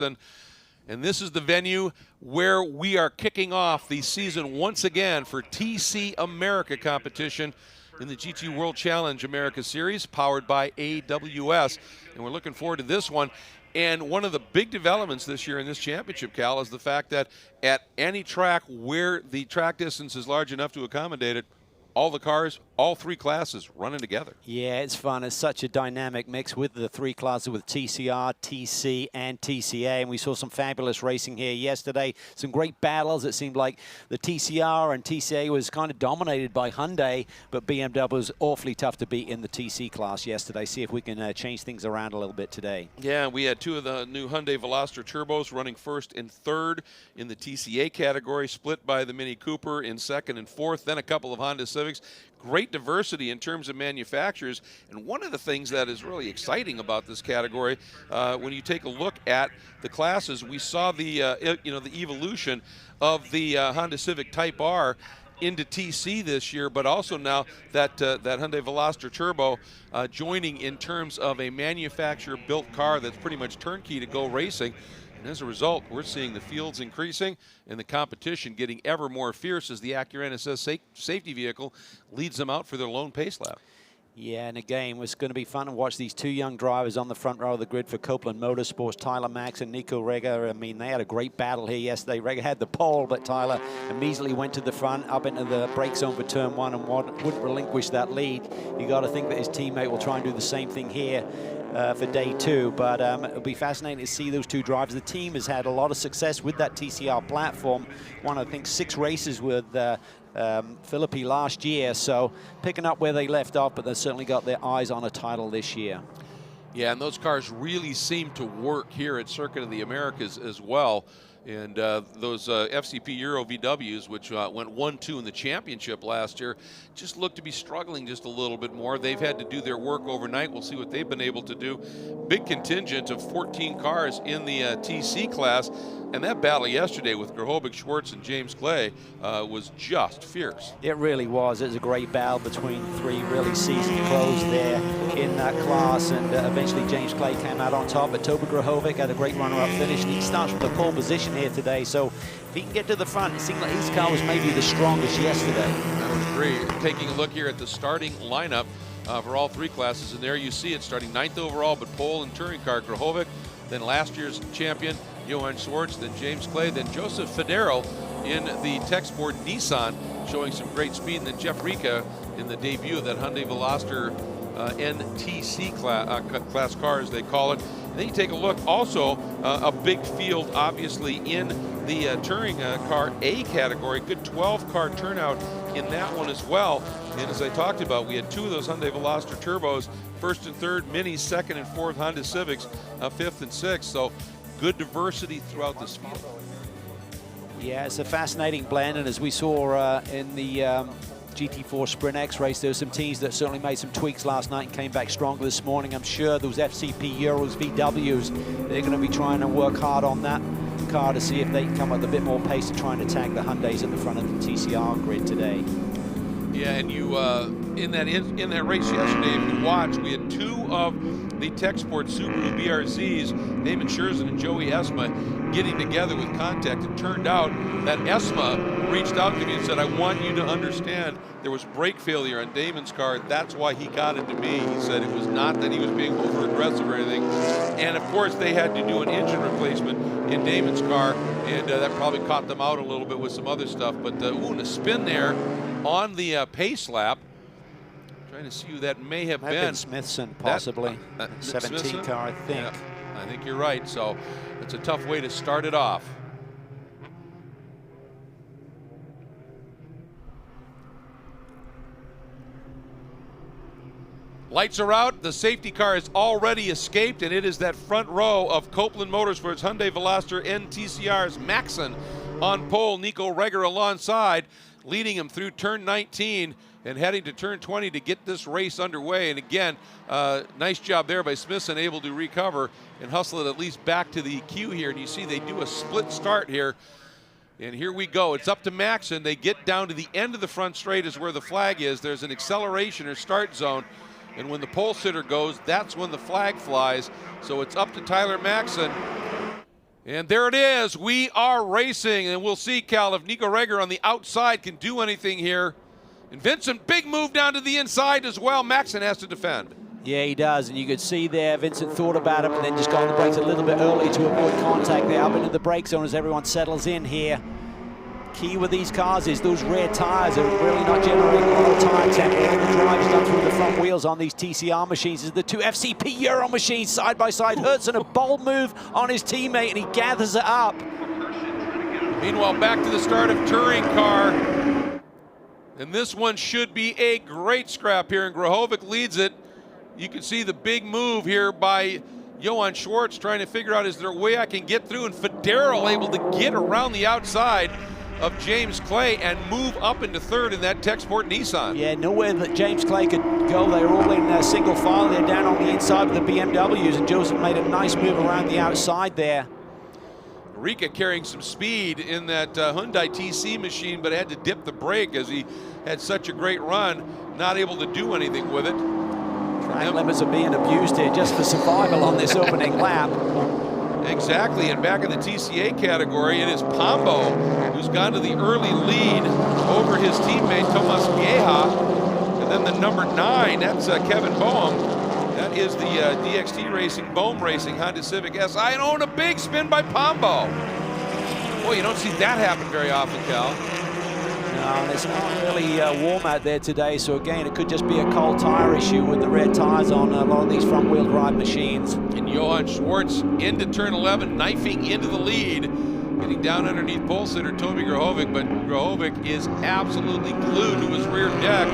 And this is the venue where we are kicking off the season once again for TC America competition in the GT World Challenge America Series, powered by AWS. And we're looking forward to this one. And one of the big developments this year in this championship, Cal, is the fact that at any track where the track distance is large enough to accommodate it, all the cars, all three classes running together. Yeah, it's fun. It's such a dynamic mix with the three classes with TCR, TC, and TCA. And we saw some fabulous racing here yesterday. Some great battles. It seemed like the TCR and TCA was kind of dominated by Hyundai, but BMW was awfully tough to beat in the TC class yesterday. See if we can change things around a little bit today. Yeah, we had two of the new Hyundai Veloster turbos running first and third in the TCA category, split by the Mini Cooper in second and fourth, then a couple of Honda Civics. Great diversity in terms of manufacturers, and one of the things that is really exciting about this category, when you take a look at the classes, we saw the the evolution of the Honda Civic Type R into TC this year, but also now that that Hyundai Veloster Turbo joining in terms of a manufacturer-built car that's pretty much turnkey to go racing. And as a result, we're seeing the fields increasing and the competition getting ever more fierce as the Acura NSS safety vehicle leads them out for their lone pace lap. Yeah, and again, it's going to be fun to watch these two young drivers on the front row of the grid for Copeland Motorsports, Tyler Max and Nico Rega. I mean, they had a great battle here yesterday. Rega had the pole, but Tyler immediately went to the front, up into the brake zone for turn one, and wouldn't relinquish that lead. You got to think that his teammate will try and do the same thing here for day two, but it'll be fascinating to see those two drivers. The team has had a lot of success with that TCR platform. Won, I think, 6 races with Philippi last year, so picking up where they left off, but they've certainly got their eyes on a title this year. Yeah, and those cars really seem to work here at Circuit of the Americas as well. And those FCP Euro VWs, which went 1-2 in the championship last year, just look to be struggling just a little bit more. They've had to do their work overnight. We'll see what they've been able to do. Big contingent of 14 cars in the TC class. And that battle yesterday with Grahovic, Schwartz, and James Clay was just fierce. It really was. It was a great battle between 3 really seasoned pros there in that class. And eventually James Clay came out on top. But Toby Grahovic had a great runner-up finish. And he starts with a pole position here today. So if he can get to the front, it seemed like his car was maybe the strongest yesterday. I would agree. Taking a look here at the starting lineup for all 3 classes. And there you see it starting 9th overall, but pole and touring car Grahovic. Then last year's champion, Johan Schwartz, then James Clay, then Joseph Federo in the Tech Sport Nissan, showing some great speed, and then Jeff Rica in the debut of that Hyundai Veloster NTC class car, as they call it. And then you take a look, also a big field, obviously, in the touring car A category. Good 12-car turnout in that one as well. And as I talked about, we had 2 of those Hyundai Veloster turbos, first and third, Minis, second and fourth, Honda Civics, 5th and 6th. So good diversity throughout this field. Yeah, it's a fascinating blend, and as we saw in the GT4 Sprint X race, there were some teams that certainly made some tweaks last night and came back stronger this morning. I'm sure those FCP Euros VWs, they're going to be trying to work hard on that car to see if they can come up with a bit more pace to try and attack the Hyundais at the front of the TCR grid today. Yeah, and you in that race yesterday, if you watched, we had 2 of the Tech Sport Subaru BRZs, Damon Scherzen and Joey ESSMA, getting together with contact. It turned out that ESSMA reached out to me and said, I want you to understand there was brake failure on Damon's car. That's why he got into me. He said it was not that he was being over-aggressive or anything. And, of course, they had to do an engine replacement in Damon's car, and that probably caught them out a little bit with some other stuff. But, and a spin there on the pace lap. Trying to see who that may have been. Smithson, possibly. 17 Smithson? car, I think. Yeah, I think you're right. So it's a tough way to start it off. Lights are out. The safety car has already escaped, and it is that front row of Copeland Motorsports Hyundai Veloster NTCR's Maxon on pole. Nico Rega alongside, leading him through turn 19 and heading to turn 20 to get this race underway. And again, nice job there by Smithson, able to recover and hustle it at least back to the queue here. And you see they do a split start here. And here we go. It's up to Maxon. They get down to the end of the front straight is where the flag is. There's an acceleration or start zone. And when the pole sitter goes, that's when the flag flies. So it's up to Tyler Maxon. And there it is. We are racing, and we'll see, Cal, if Nico Reger on the outside can do anything here. And Vincent, big move down to the inside as well. Maxon has to defend. Yeah, he does, and you could see there Vincent thought about it, but then just got on the brakes a little bit early to avoid contact there, up into the brake zone as everyone settles in here. Key with these cars is those rear tires are really not generating a lot of tire temp. All the drives done through the front wheels on these TCR machines is the two FCP Euro machines side by side. Hertzen, a bold move on his teammate, and he gathers it up. Meanwhile, back to the start of touring car. And this one should be a great scrap here, and Grahovic leads it. You can see the big move here by Johann Schwartz trying to figure out, is there a way I can get through? And Federer able to get around the outside of James Clay and move up into third in that Tech Sport Nissan. Yeah, nowhere that James Clay could go. They were all in single file. They're down on the inside with the BMWs, and Joseph made a nice move around the outside there. Rika carrying some speed in that Hyundai TC machine, but had to dip the brake as he had such a great run, not able to do anything with it. Track limits are being abused here just for survival on this opening lap. Exactly, and back in the TCA category, it is POMBO who's gone to the early lead over his teammate Tomas Vieja. And then the number 9, that's Kevin BOEHM. That is the DXT Racing, BOEHM Racing Honda Civic SI, and a big spin by POMBO. Boy, you don't see that happen very often, Cal. No, it's not really warm out there today, so again, it could just be a cold tire issue with the red tires on a lot of these front-wheel drive machines. And Johann Schwartz into turn 11, knifing into the lead, getting down underneath pole sitter Toby Grahovic, but Grahovic is absolutely glued to his rear deck.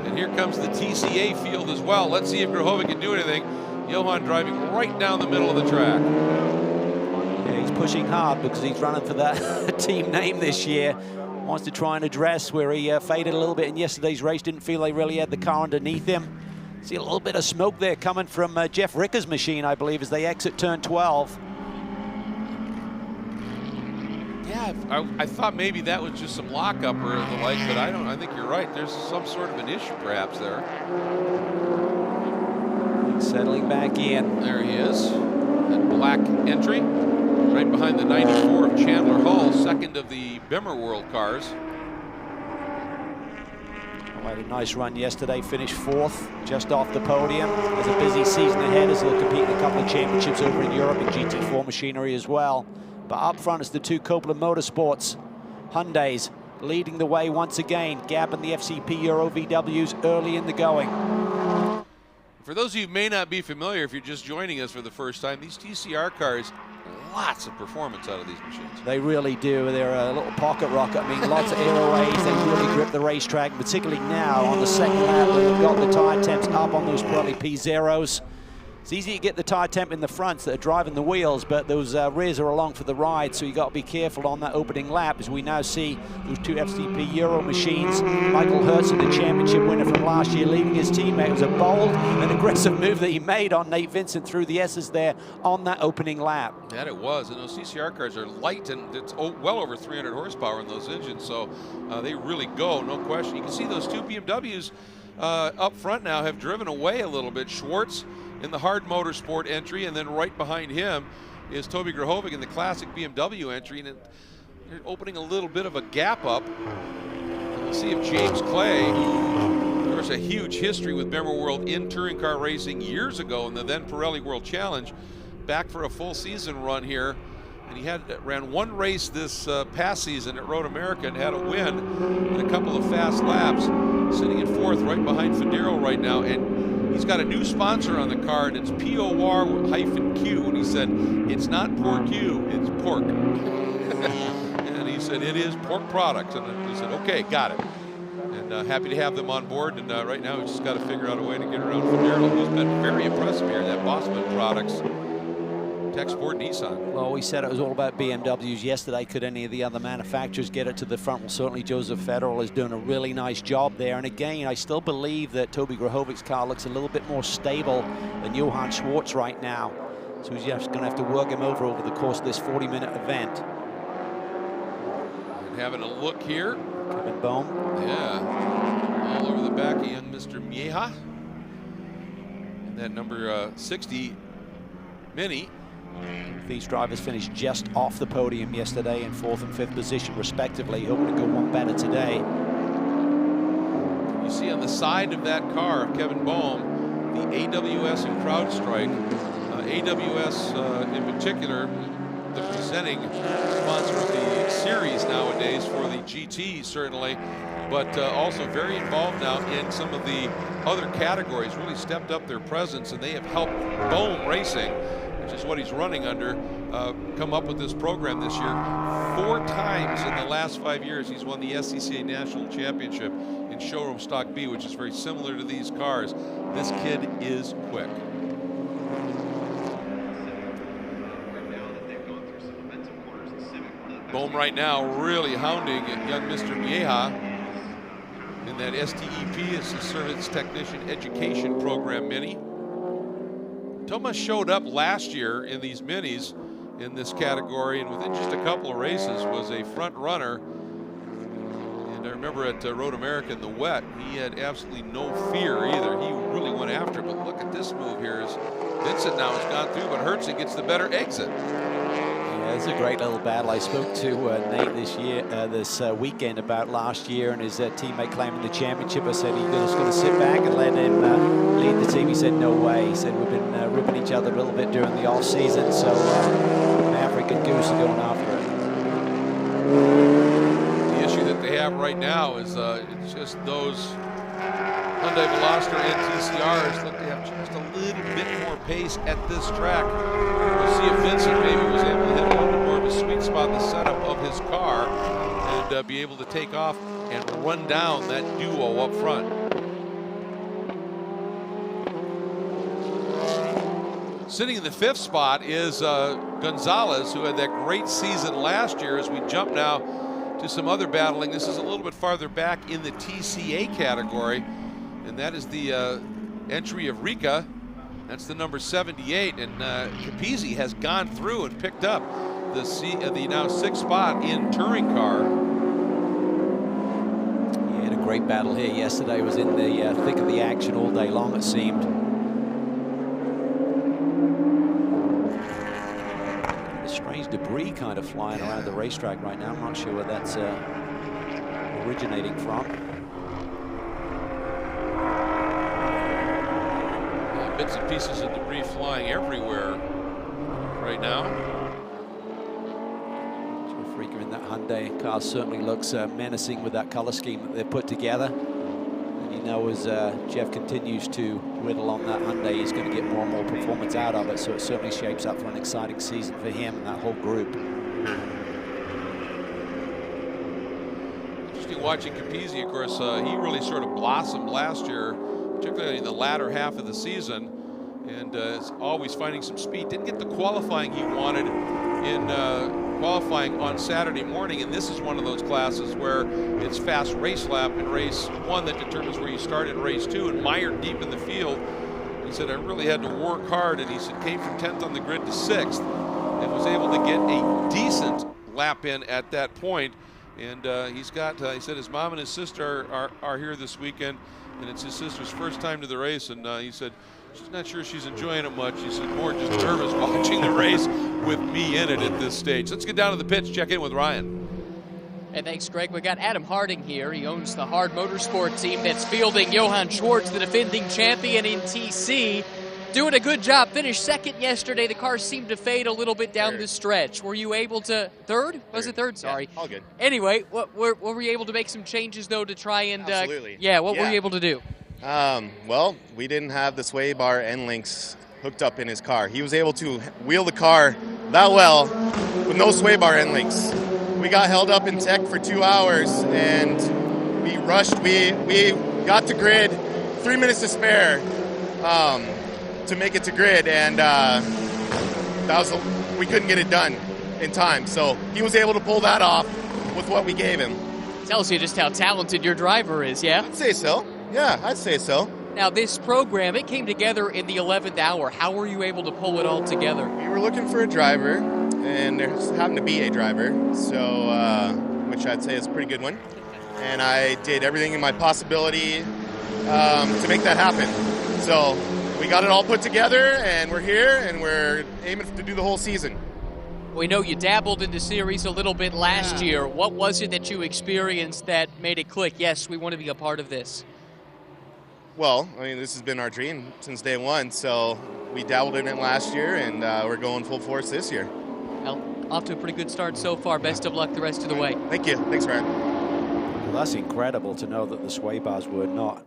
And here comes the TCA field as well. Let's see if Grahovic can do anything. Johann driving right down the middle of the track. Yeah, he's pushing hard because he's running for that team name this year. Wants to try and address where he faded a little bit in yesterday's race. Didn't feel they really had the car underneath him. See a little bit of smoke there coming from Jeff Ricker's machine, I believe, as they exit turn 12. Yeah, I thought maybe that was just some lockup or the like, but I think you're right. There's some sort of an issue perhaps there. Settling back in. There he is. That black entry. Right behind the 94 of Chandler Hull, second of the Bimmer World cars. Had a nice run yesterday, finished 4th, just off the podium. There's a busy season ahead as they'll compete in a couple of championships over in Europe in GT4 machinery as well. But up front is the two Copeland Motorsports Hyundais leading the way once again, gapping the FCP Euro VWs early in the going. For those of you who may not be familiar, if you're just joining us for the first time, these TCR cars, lots of performance out of these machines. They really do. They're a little pocket rocket. I mean, lots of aero aids. They really grip the racetrack, particularly now on the second lap when they've got the tire temps up on those Pirelli P0s. It's easy to get the tire temp in the fronts that are driving the wheels, but those rears are along for the ride, so you got to be careful on that opening lap as we now see those two FCP Euro machines. Michael Hertzen, the championship winner from last year, leading his teammate. It was a bold and aggressive move that he made on Nate Vincent through the S's there on that opening lap. That it was, and those TCR cars are light, and it's well over 300 horsepower in those engines, so they really go, no question. You can see those two BMWs up front now have driven away a little bit. Schwartz in the hard motorsport entry, and then right behind him is Toby Grahovic in the classic BMW entry, and they're opening a little bit of a gap up. And we'll see if James Clay, there's a huge history with Bimmer World in touring car racing years ago in the then Pirelli World Challenge, back for a full season run here. And he ran one race this past season at Road America and had a win and a couple of fast laps, sitting in 4th right behind Federo right now. And he's got a new sponsor on the car, and it's POR-Q. And he said, it's not pork Q, it's pork. And he said, it is pork products. And he said, okay, got it. And happy to have them on board. And right now, we've just got to figure out a way to get around Federo, who's been very impressive here. That Bossman Products Tech Sport Nissan. Well, we said it was all about BMWs yesterday. Could any of the other manufacturers get it to the front? Well, certainly Joseph Federer is doing a really nice job there. And again, I still believe that Toby Grahovic's car looks a little bit more stable than Johann Schwartz right now. So he's just going to have to work him over the course of this 40-minute event. And having a look here. Kevin BOEHM. Yeah, all over the back of young Mr. Vieja. And that number 60 Mini These drivers finished just off the podium yesterday in 4th and 5th position respectively, hoping to go one better today. You see on the side of that car, Kevin BOEHM, the AWS and CrowdStrike. AWS in particular, the presenting sponsor of the series nowadays for the GT certainly, but also very involved now in some of the other categories, really stepped up their presence, and they have helped BOEHM Racing, which is what he's running under, come up with this program this year. 4 times in the last 5 years he's won the SCCA National Championship in showroom stock B, which is very similar to these cars. This kid is quick. BOEHM right now really hounding young Mr. Vieja in that STEP, is the Service Technician Education Program Mini. Thomas showed up last year in these minis in this category, and within just a couple of races was a front runner. And I remember at Road America in the wet, he had absolutely no fear either. He really went after it. But look at this move here as Vincent now has gone through, but Hertzing gets the better exit. Yeah, it's a great little battle. I spoke to Nate this weekend about last year and his teammate claiming the championship. I said, "Are you just going to sit back and let him lead the team?" He said, "No way." He said, "We've been ripping each other a little bit during the off season, so Maverick and Goose are going after it." The issue that they have right now is it's just those Hyundai Veloster and TCRs look to have just a little bit more pace at this track. We'll see if Vincent maybe was able to hit a little bit more of a sweet spot in the setup of his car and be able to take off and run down that duo up front. Sitting in the 5th spot is Gonzalez, who had that great season last year. As we jump now to some other battling, this is a little bit farther back in the TCA category, and that is the entry of Rika. That's the number 78, and Capizzi has gone through and picked up the now 6th spot in touring car. He had a great battle here yesterday. Was in the thick of the action all day long, it seemed. Strange debris kind of flying around the racetrack right now. I'm not sure where that's originating from. Bits and pieces of debris flying everywhere right now. Joe Freaker in that Hyundai car certainly looks menacing with that color scheme that they've put together. And you know, as Jeff continues to whittle on that Hyundai, he's going to get more and more performance out of it. So it certainly shapes up for an exciting season for him and that whole group. Interesting watching Capizzi, of course. He really sort of blossomed last year, particularly in the latter half of the season, and is always finding some speed. Didn't get the qualifying he wanted in qualifying on Saturday morning, and this is one of those classes where it's fast race lap in race 1 that determines where you start in race 2, and mired deep in the field. He said, "I really had to work hard," and he said came from 10th on the grid to 6th and was able to get a decent lap in at that point. And he's got, he said his mom and his sister are here this weekend, and it's his sister's first time to the race, and he said she's not sure she's enjoying it much. He said more just nervous watching the race with me in it at this stage. Let's get down to the pits, check in with Ryan. Hey, thanks, Greg. We got Adam Harding here. He owns the Hard Motorsport team that's fielding Johann Schwartz, the defending champion in TC. Doing a good job. Finished 2nd yesterday. The car seemed to fade a little bit down the stretch. Were you able to... 3rd? Was it 3rd? Sorry. Yeah, all good. Anyway, were you able to make some changes, though, to try and... Absolutely. What were you able to do? Well, we didn't have the sway bar end links hooked up in his car. He was able to wheel the car that well with no sway bar end links. We got held up in tech for 2 hours, and we rushed. We got to grid, 3 minutes to spare to make it to grid, and we couldn't get it done in time. So he was able to pull that off with what we gave him. Tells you just how talented your driver is, yeah? I'd say so. Yeah, I'd say so. Now, this program, it came together in the 11th hour. How were you able to pull it all together? We were looking for a driver, and there happened to be a driver, so which I'd say is a pretty good one. And I did everything in my possibility to make that happen. So we got it all put together, and we're here, and we're aiming to do the whole season. We know you dabbled in the series a little bit last year. What was it that you experienced that made it click? Yes, we want to be a part of this. Well, I mean, this has been our dream since day one, so we dabbled in it last year, and we're going full force this year. Well, off to a pretty good start so far. Best of luck the rest of the way. Thank you. Thanks, Ryan. Well, that's incredible to know that the sway bars were not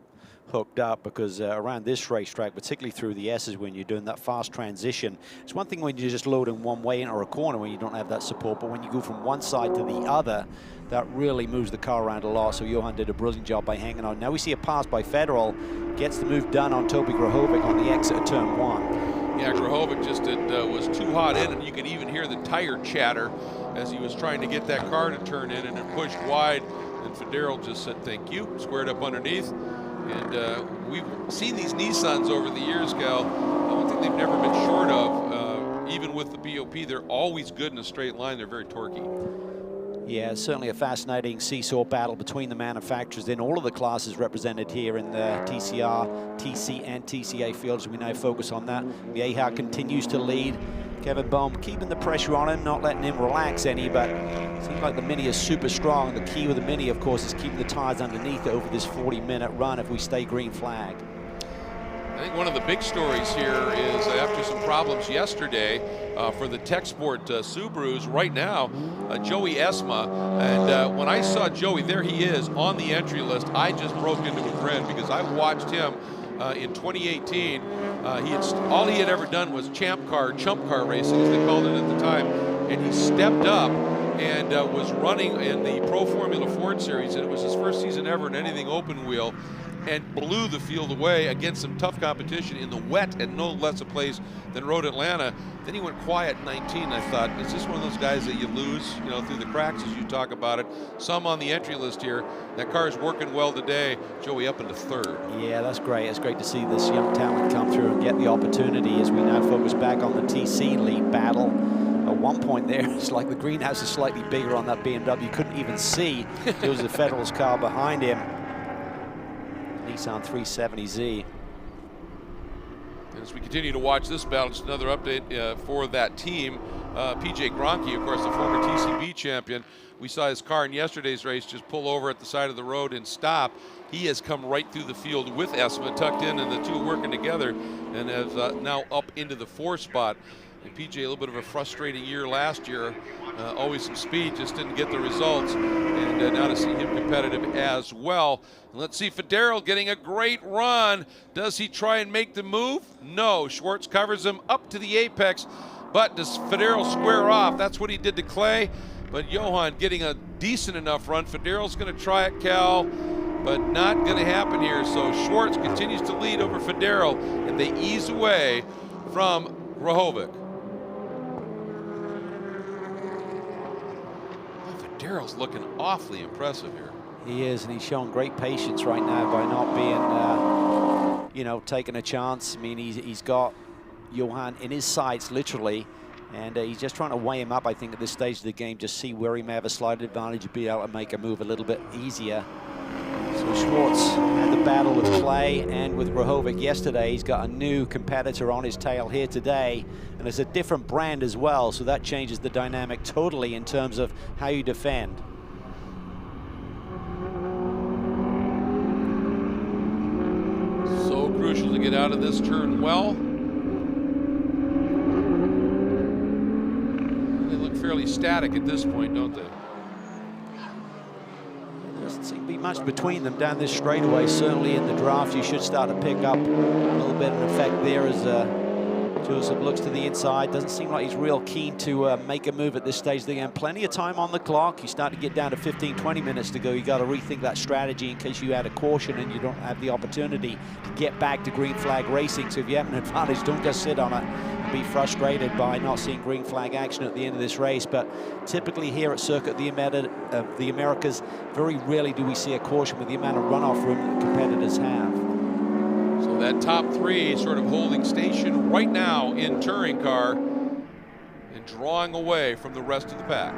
hooked up, because around this racetrack, particularly through the S's, when you're doing that fast transition, it's one thing when you're just loading one way into a corner when you don't have that support, but when you go from one side to the other, that really moves the car around a lot. So Johan did a brilliant job by hanging on. Now we see a pass by Federal, gets the move done on Toby Grahovic on the exit of turn 1. Yeah, Grahovic just was too hot in, and you could even hear the tire chatter as he was trying to get that car to turn in, and it pushed wide, and Federal just said thank you, squared up underneath. And we've seen these Nissans over the years, Cal. One thing they've never been short of, even with the BOP, they're always good in a straight line. They're very torquey. Yeah, it's certainly a fascinating seesaw battle between the manufacturers in all of the classes represented here in the TCR, TC, and TCA fields. We now focus on that. BOEHM continues to lead. Kevin BOEHM keeping the pressure on him, not letting him relax any, but it seems like the Mini is super strong. The key with the Mini, of course, is keeping the tires underneath it over this 40-minute run if we stay green flag. I think one of the big stories here is after some problems yesterday for the Tech Sport Subarus, right now, Joey ESSMA. And when I saw Joey, there he is on the entry list, I just broke into a grin because I watched him in 2018. All he had ever done was chump car racing, as they called it at the time. And he stepped up and was running in the Pro Formula Ford Series, and it was his first season ever in anything open wheel, and blew the field away against some tough competition in the wet at no less a place than Road Atlanta. Then he went quiet in 19. I thought, is this one of those guys that you lose, you know, through the cracks as you talk about it? Some on the entry list here. That car is working well today. Joey up into third. Yeah, that's great. It's great to see this young talent come through and get the opportunity as we now focus back on the TC lead battle. At one point there, it's like the greenhouse is slightly bigger on that BMW. Couldn't even see. There was a Federal's car behind him. Nissan 370Z. As we continue to watch this battle, just another update for that team. PJ Gronke, of course, the former TCB champion. We saw his car in yesterday's race just pull over at the side of the road and stop. He has come right through the field with ESSMA tucked in, and the two working together, and has now up into the 4 spot. And PJ, a little bit of a frustrating year last year. Always some speed, just didn't get the results. And now to see him competitive as well. And let's see Federal getting a great run. Does he try and make the move? No. Schwartz covers him up to the apex. But does Federal square off? That's what he did to Clay. But Johan getting a decent enough run. Federal's going to try it, Cal, but not going to happen here. So Schwartz continues to lead over Federal, and they ease away from Grahovic. Federal's looking awfully impressive here. He is, and he's showing great patience right now by not being, you know, taking a chance. I mean, he's got Johan in his sights, literally, and he's just trying to weigh him up, I think, at this stage of the game, just see where he may have a slight advantage to be able to make a move a little bit easier. So Schwartz had the battle with Clay and with Grahovic yesterday. He's got a new competitor on his tail here today, and it's a different brand as well, so that changes the dynamic totally in terms of how you defend. So crucial to get out of this turn well. They look fairly static at this point, don't they? Doesn't seem to be much between them down this straightaway. Certainly in the draft, you should start to pick up a little bit of an effect there as Joseph looks to the inside. Doesn't seem like he's real keen to make a move at this stage of the game. Plenty of time on the clock. You start to get down to 15, 20 minutes to go. You got to rethink that strategy in case you add a caution and you don't have the opportunity to get back to green flag racing. So if you have an advantage, don't just sit on it and be frustrated by not seeing green flag action at the end of this race. But typically here at Circuit of the Americas, very rarely do we see a caution with the amount of runoff room that competitors have. So that top 3 sort of holding station right now in touring car and drawing away from the rest of the pack.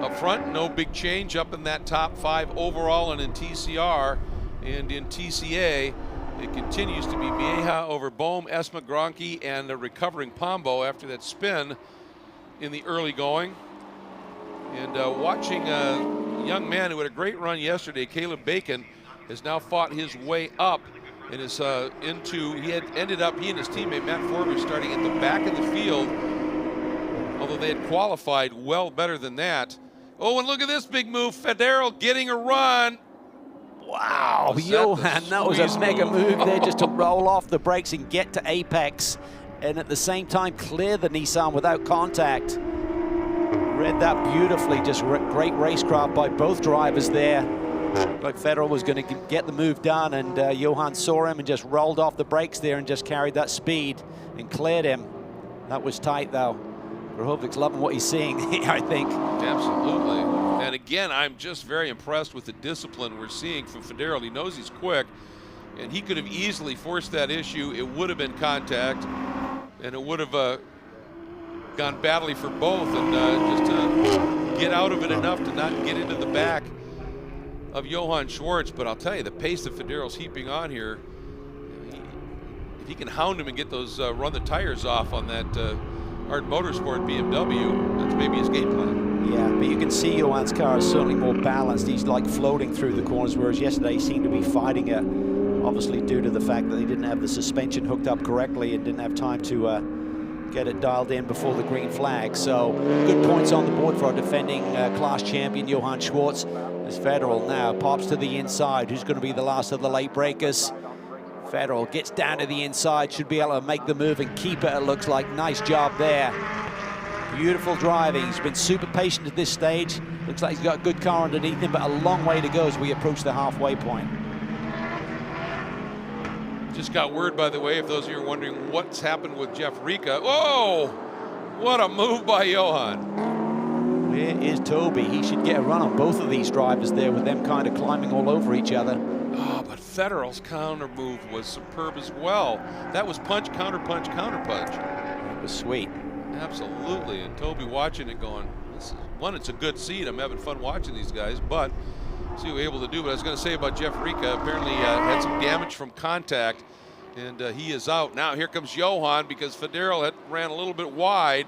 Up front, no big change up in that top 5 overall and in TCR. And in TCA, it continues to be BOEHM over BOEHM, ESSMA, Gronke, and a recovering POMBO after that spin in the early going. And watching a young man who had a great run yesterday, Caleb Bacon, has now fought his way up and is he had ended up, he and his teammate Matt Forbes starting at the back of the field, although they had qualified well better than that. Oh, and look at this big move, Federal getting a run. Wow, Johan, that was a mega move there just to roll off the brakes and get to apex, and at the same time clear the Nissan without contact. Read that beautifully, just great racecraft by both drivers there. Like Federal was going to get the move done, and Johan saw him and just rolled off the brakes there and just carried that speed and cleared him. That was tight though. Grahovic's loving what he's seeing here, I think. Absolutely. And again, I'm just very impressed with the discipline we're seeing from Federal. He knows he's quick, and he could have easily forced that issue. It would have been contact, and it would have gone badly for both, and just to get out of it enough to not get into the back of Johan Schwartz. But I'll tell you, the pace that Federal's heaping on here, if he can hound him and get those run the tires off on that Art Motorsport BMW, that's maybe his game plan. Yeah, but you can see Johan's car is certainly more balanced. He's like floating through the corners, whereas yesterday he seemed to be fighting it, obviously due to the fact that he didn't have the suspension hooked up correctly and didn't have time to get it dialed in before the green flag. So good points on the board for our defending class champion, Johan Schwartz. As Federal now pops to the inside. Who's going to be the last of the late breakers? Federal gets down to the inside, should be able to make the move and keep it, it looks like. Nice job there. Beautiful driving. He's been super patient at this stage. Looks like he's got a good car underneath him, but a long way to go as we approach the halfway point. Just got word, by the way, if those of you are wondering what's happened with Jeff Rica. Whoa! What a move by Johan. Where is Toby? He should get a run on both of these drivers there with them kind of climbing all over each other. Oh, but Federal's counter move was superb as well. That was punch, counter punch, counter punch. It was sweet. Absolutely, and Toby watching it going, this is, one, it's a good seat. I'm having fun watching these guys, but see what we're able to do. But I was going to say about Jeff Rica, apparently had some damage from contact, and he is out. Now here comes Johan because Federal had ran a little bit wide.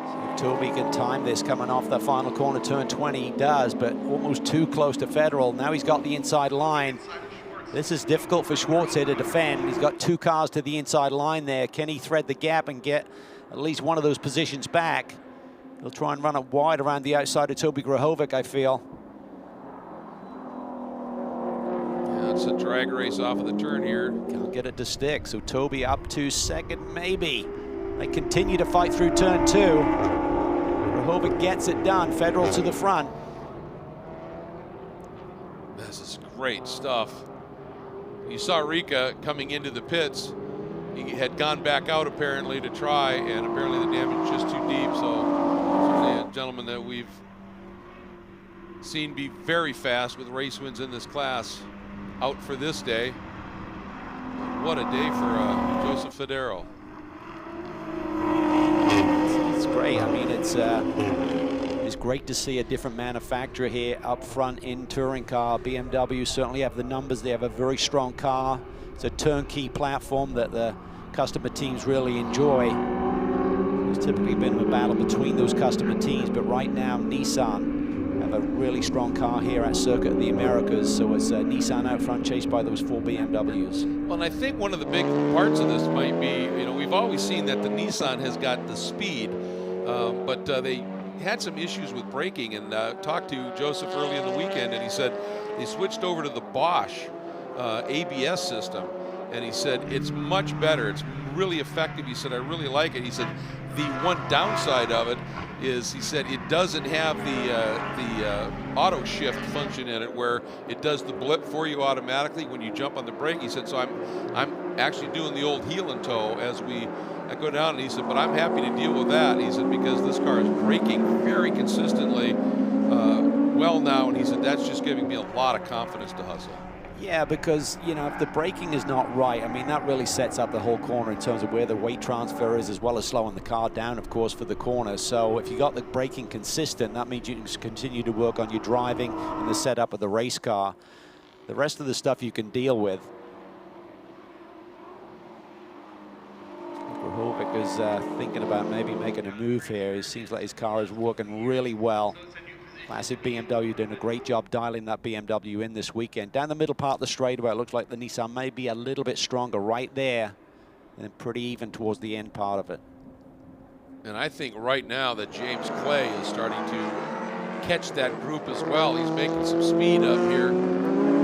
So Toby can time this coming off that final corner, turn 20, he does, but almost too close to Federal. Now he's got the inside line. This is difficult for Schwartz here to defend. He's got two cars to the inside line there. Can he thread the gap and get at least one of those positions back? He'll try and run it wide around the outside of Toby Grahovic, I feel. Yeah, it's a drag race off of the turn here. Can't get it to stick, so Toby up to second, maybe. They continue to fight through turn 2. Grahovic gets it done, Federal to the front. This is great stuff. You saw Rica coming into the pits. He had gone back out apparently to try, and apparently the damage was just too deep. So certainly a gentleman that we've seen be very fast with race wins in this class out for this day. What a day for Joseph Federal. It's great. I mean, it's great to see a different manufacturer here up front in touring car. BMW certainly have the numbers. They have a very strong car. It's a turnkey platform that the customer teams really enjoy. There's typically been a battle between those customer teams, but right now Nissan have a really strong car here at Circuit of the Americas. So it's Nissan out front, chased by those 4 BMWs. Well, and I think one of the big parts of this might be, you know, we've always seen that the Nissan has got the speed, but they had some issues with braking, and talked to Joseph early in the weekend, and he said they switched over to the Bosch ABS system, and he said it's much better. It's really effective. He said I really like it. He said the one downside of it is, he said, it doesn't have the auto shift function in it where it does the blip for you automatically when you jump on the brake. He said, so I'm actually doing the old heel and toe as we go down. And he said, but I'm happy to deal with that. He said, because this car is braking very consistently well now. And he said, that's just giving me a lot of confidence to hustle. Yeah, because, you know, if the braking is not right, I mean, that really sets up the whole corner in terms of where the weight transfer is, as well as slowing the car down, of course, for the corner. So if you got the braking consistent, that means you can continue to work on your driving and the setup of the race car. The rest of the stuff you can deal with. Grahovic is thinking about maybe making a move here. It seems like his car is working really well. Classic BMW doing a great job dialing that BMW in this weekend. Down the middle part of the straightaway, it looks like the Nissan may be a little bit stronger right there, and pretty even towards the end part of it. And I think right now that James Clay is starting to catch that group as well. He's making some speed up here.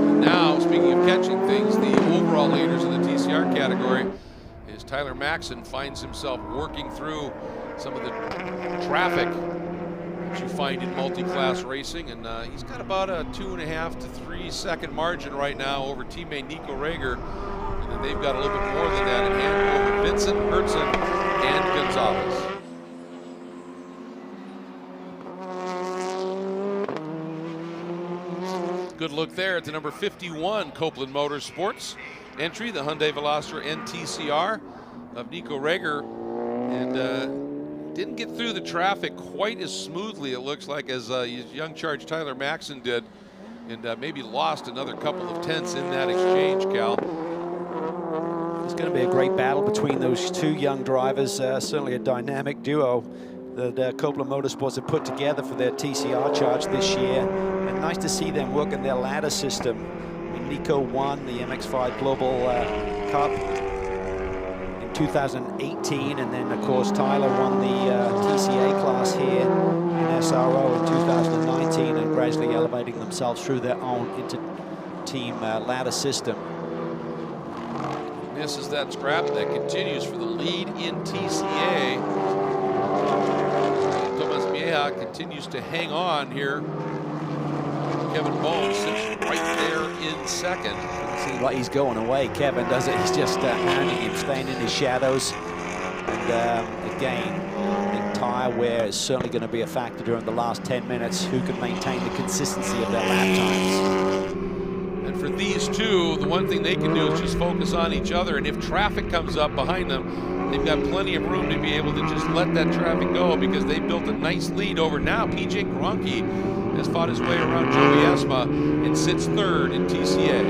And now, speaking of catching things, the overall leaders in the TCR category is Tyler Maxson finds himself working through some of the traffic that you find in multi-class racing, and he's got about a 2.5 to 3 second margin right now over teammate Nico Reger, and then they've got a little bit more than that in hand over Vincent, Hertzen, and Gonzalez. Good look there at the number 51 Copeland Motorsports entry, the Hyundai Veloster NTCR of Nico Reger, and didn't get through the traffic quite as smoothly, it looks like, as his young charge Tyler Maxson did, and maybe lost another couple of tenths in that exchange, Cal. It's going to be a great battle between those two young drivers, certainly a dynamic duo that Copeland Motorsports have put together for their TCR charge this year. And nice to see them working their ladder system. I mean, Nico won the MX-5 Global Cup in 2018, and then of course Tyler won the TCA class here in SRO in 2019, and gradually elevating themselves through their own inter-team ladder system. This is that scrap that continues for the lead in TCA. Thomas Mieja continues to hang on here. Kevin Bohm sits right there in second. Seems like he's going away, Kevin, does it? He's just hounding him, staying in his shadows. And again, I think tire wear is certainly going to be a factor during the last 10 minutes. Who can maintain the consistency of their lap times? And for these two, the one thing they can do is just focus on each other. And if traffic comes up behind them, they've got plenty of room to be able to just let that traffic go, because they've built a nice lead over now. PJ Gronke has fought his way around Joey ESSMA and sits third in TCA.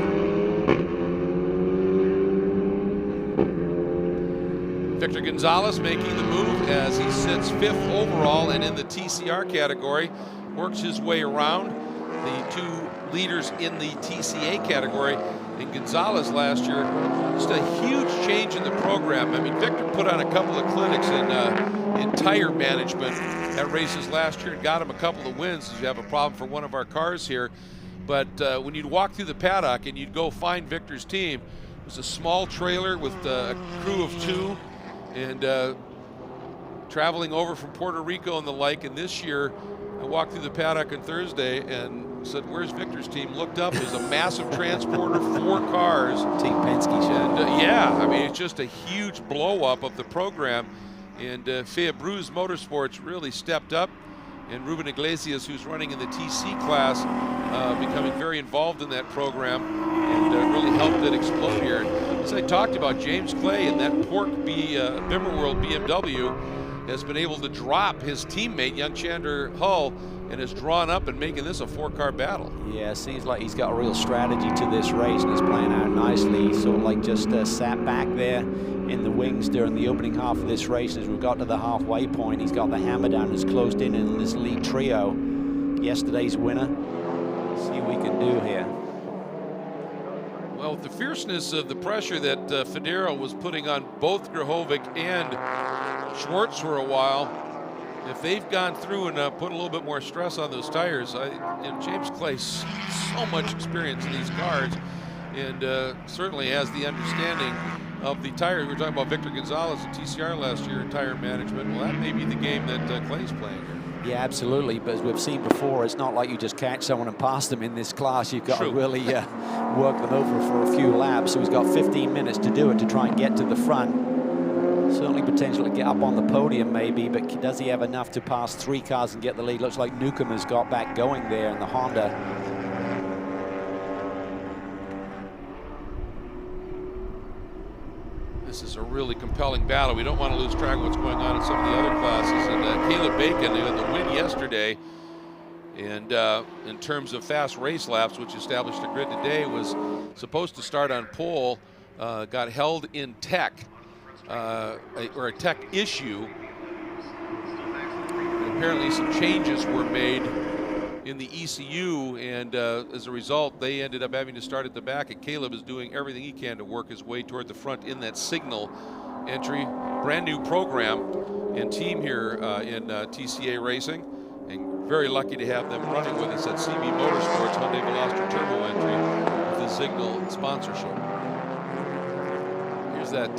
Victor Gonzalez making the move as he sits 5th overall, and in the TCR category works his way around the two leaders in the TCA category. And Gonzalez last year, just a huge change in the program. I mean, Victor put on a couple of clinics in tire management at races last year and got him a couple of wins. You have a problem for one of our cars here. But when you'd walk through the paddock and you'd go find Victor's team, it was a small trailer with a crew of 2, and traveling over from Puerto Rico and the like. And this year, I walked through the paddock on Thursday and said, "Where's Victor's team?" Looked up, there's a massive transporter, 4 cars. Team Penske show. And yeah, I mean, it's just a huge blow up of the program. And Fea-Bruce Motorsports really stepped up. And Ruben Iglesias, who's running in the TC class, becoming very involved in that program and really helped it explode here. As I talked about, James Clay in that Pork Bimmerworld BMW has been able to drop his teammate, young Chandler Hull, and is drawn up and making this a 4-car battle. Yeah, seems like he's got a real strategy to this race, and it's playing out nicely. He's sort of like just sat back there in the wings during the opening half of this race. As we've got to the halfway point, he's got the hammer down, is closed in this lead trio. Yesterday's winner. Let's see what we can do here. Well, with the fierceness of the pressure that Federo was putting on both Grahovic and Schwartz for a while, if they've gone through and put a little bit more stress on those tires, James Clay's so much experience in these cars, and certainly has the understanding of the tires. We were talking about Victor Gonzalez at TCR last year in tire management. Well, that may be the game that Clay's playing here. Yeah, absolutely. But as we've seen before, it's not like you just catch someone and pass them in this class. You've got to really work them over for a few laps. So he's got 15 minutes to do it, to try and get to the front. Certainly potentially get up on the podium maybe, but does he have enough to pass 3 cars and get the lead? Looks like Newcomb has got back going there in the Honda. This is a really compelling battle. We don't want to lose track of what's going on in some of the other classes. And Caleb Bacon, who had the win yesterday, And in terms of fast race laps, which established the grid today, was supposed to start on pole, got held in tech, or a tech issue. And apparently some changes were made in the ECU, and as a result, they ended up having to start at the back, and Caleb is doing everything he can to work his way toward the front in that signal entry. Brand new program and team here in TCA Racing, and very lucky to have them running with us at CB Motorsports Hyundai Veloster Turbo entry with the Signal sponsorship. Here's that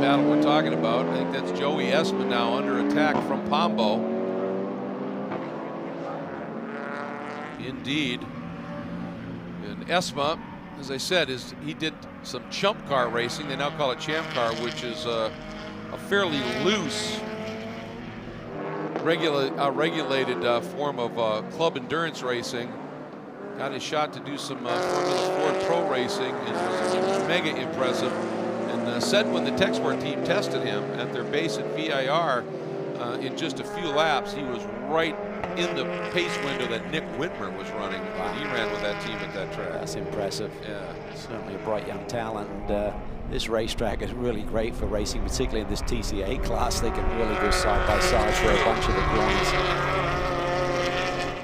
battle we're talking about. I think that's Joey ESSMA now under attack from POMBO. Indeed. And ESSMA, as I said, he did some chump car racing. They now call it champ car, which is a fairly loose, regulated form of club endurance racing. Got his shot to do some Formula Ford Pro racing, and was mega impressive. And said when the Tech Sport team tested him at their base at VIR, in just a few laps, he was right in the pace window that Nick Whitmer was running. Wow. He ran with that team at that track. That's impressive. Yeah. Certainly a bright young talent. And this racetrack is really great for racing, particularly in this TCA class. They can really go side by side for a bunch of the points.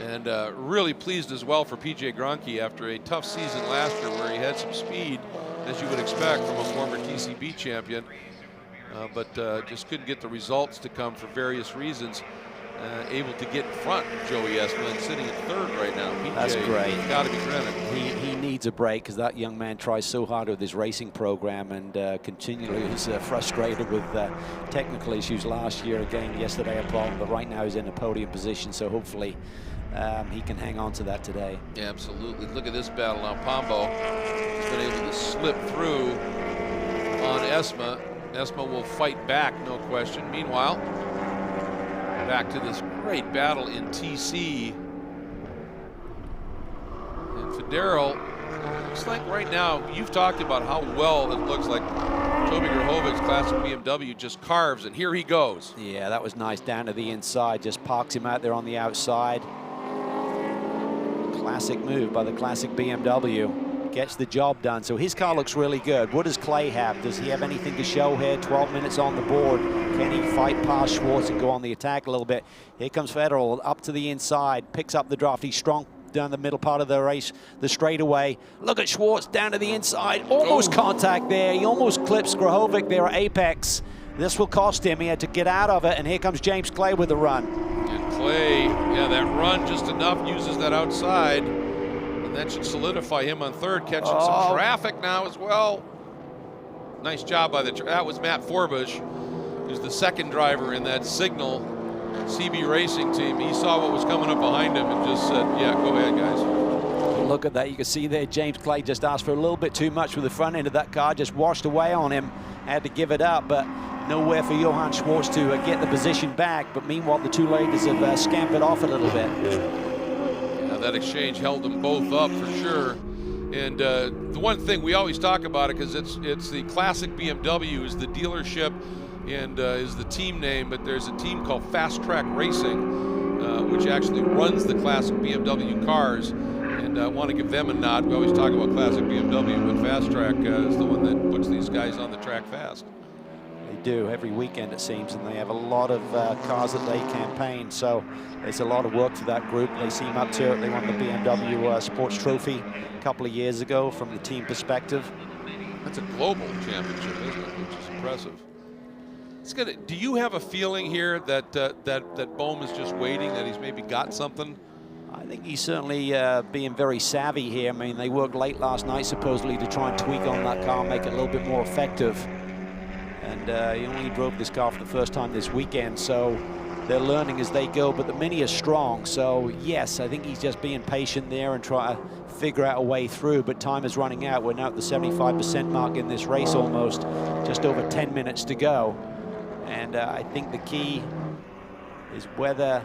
And really pleased as well for PJ Gronke after a tough season last year where he had some speed, as you would expect from a former TCB champion, but just couldn't get the results to come for various reasons. Able to get in front of Joey ESSMA and sitting in third right now. PJ, that's great. Got to be credited. He needs a break, because that young man tries so hard with his racing program, and continually is frustrated with technical issues last year. Again, yesterday a problem, but right now he's in a podium position, so hopefully he can hang on to that today. Yeah, absolutely. Look at this battle now. POMBO has been able to slip through on ESSMA. ESSMA will fight back, no question. Meanwhile, back to this great battle in TC. And Federo, looks like right now, you've talked about how well it looks like Toby Grahovic's classic BMW just carves, and here he goes. Yeah, that was nice down to the inside, just parks him out there on the outside. Classic move by the classic BMW. Gets the job done. So his car looks really good. What does Clay have? Does he have anything to show here? 12 minutes on the board. Can he fight past Schwartz and go on the attack a little bit? Here comes Federal up to the inside, picks up the draft. He's strong down the middle part of the race, the straightaway. Look at Schwartz down to the inside. Almost contact there. He almost clips Grahovic there at apex. This will cost him. He had to get out of it, and here comes James Clay with the run. And Clay, yeah, that run just enough, uses that outside. And that should solidify him on third, catching some traffic now as well. Nice job by that was Matt Forbush, who's the second driver in that Signal CB Racing team. He saw what was coming up behind him and just said, yeah, go ahead, guys. Look at that. You can see there James Clay just asked for a little bit too much with the front end of that car, just washed away on him, had to give it up, but nowhere for Johann Schwartz to get the position back. But meanwhile, the two ladies have scampered off a little bit. That exchange held them both up for sure. And the one thing we always talk about it, because it's the classic BMW is the dealership and is the team name, but there's a team called Fast Track Racing, which actually runs the classic BMW cars. And I want to give them a nod. We always talk about classic BMW, but Fast Track is the one that puts these guys on the track fast. They do every weekend, it seems, and they have a lot of cars that they campaign. So there's a lot of work for that group. They seem up to it. They won the BMW Sports Trophy a couple of years ago from the team perspective. That's a global championship, isn't it? Which is impressive. It's gonna. Do you have a feeling here that that BOEHM is just waiting, that he's maybe got something? I think he's certainly being very savvy here. I mean, they worked late last night supposedly to try and tweak on that car, make it a little bit more effective. And he only drove this car for the first time this weekend, so they're learning as they go, but the Mini is strong. So yes, I think he's just being patient there and trying to figure out a way through, but time is running out. We're now at the 75% mark in this race almost, just over 10 minutes to go. And I think the key is whether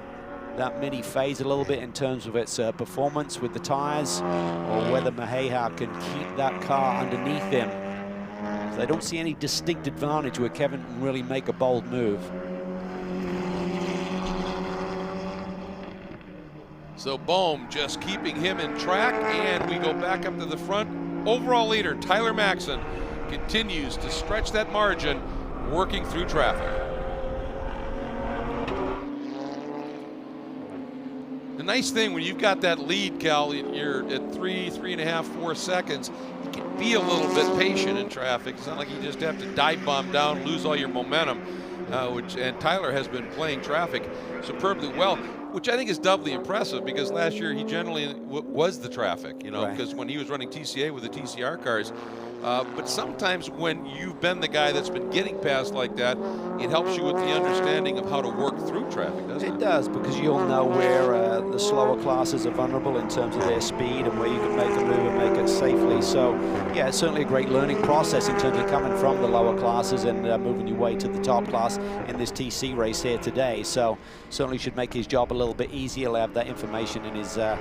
that Mini fades a little bit in terms of its performance with the tires, or whether Maheja can keep that car underneath him. So I don't see any distinct advantage where Kevin can really make a bold move. So BOEHM just keeping him in track, and we go back up to the front. Overall leader Tyler Maxson continues to stretch that margin, working through traffic. The nice thing when you've got that lead, Cal, you're at 3.5, 4 seconds, you can be a little bit patient in traffic. It's not like you just have to dive bomb down, lose all your momentum, and Tyler has been playing traffic superbly well, which I think is doubly impressive because last year he generally was the traffic, you know, because when he was running TCA with the TCR cars. But sometimes when you've been the guy that's been getting past like that, it helps you with the understanding of how to work through traffic, doesn't it? It does, because you'll know where the slower classes are vulnerable in terms of their speed and where you can make a move and make it safely. So, yeah, it's certainly a great learning process in terms of coming from the lower classes and moving your way to the top class in this TC race here today. So, certainly should make his job a little bit easier. He'll have that information in his head.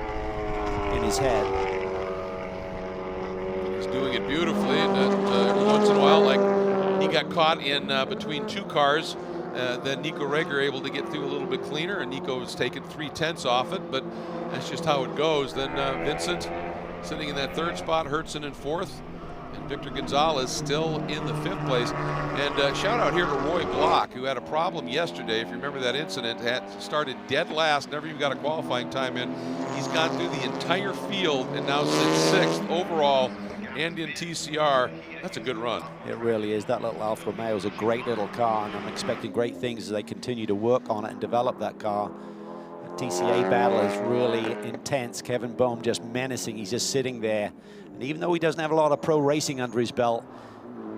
Doing it beautifully, and every once in a while, like he got caught in between two cars. Then Nico Reger able to get through a little bit cleaner, and Nico was taking 3/10 off it, but that's just how it goes. Then Vincent sitting in that third spot, Hertzen in fourth, and Victor Gonzalez still in the fifth place. And shout out here to Roy Block, who had a problem yesterday. If you remember that incident, had started dead last, never even got a qualifying time in. He's gone through the entire field and now sits sixth overall. And in TCR, that's a good run. It really is. That little Alfa Romeo is a great little car, and I'm expecting great things as they continue to work on it and develop that car. The TCA battle is really intense. Kevin BOEHM just menacing. He's just sitting there. And even though he doesn't have a lot of pro racing under his belt,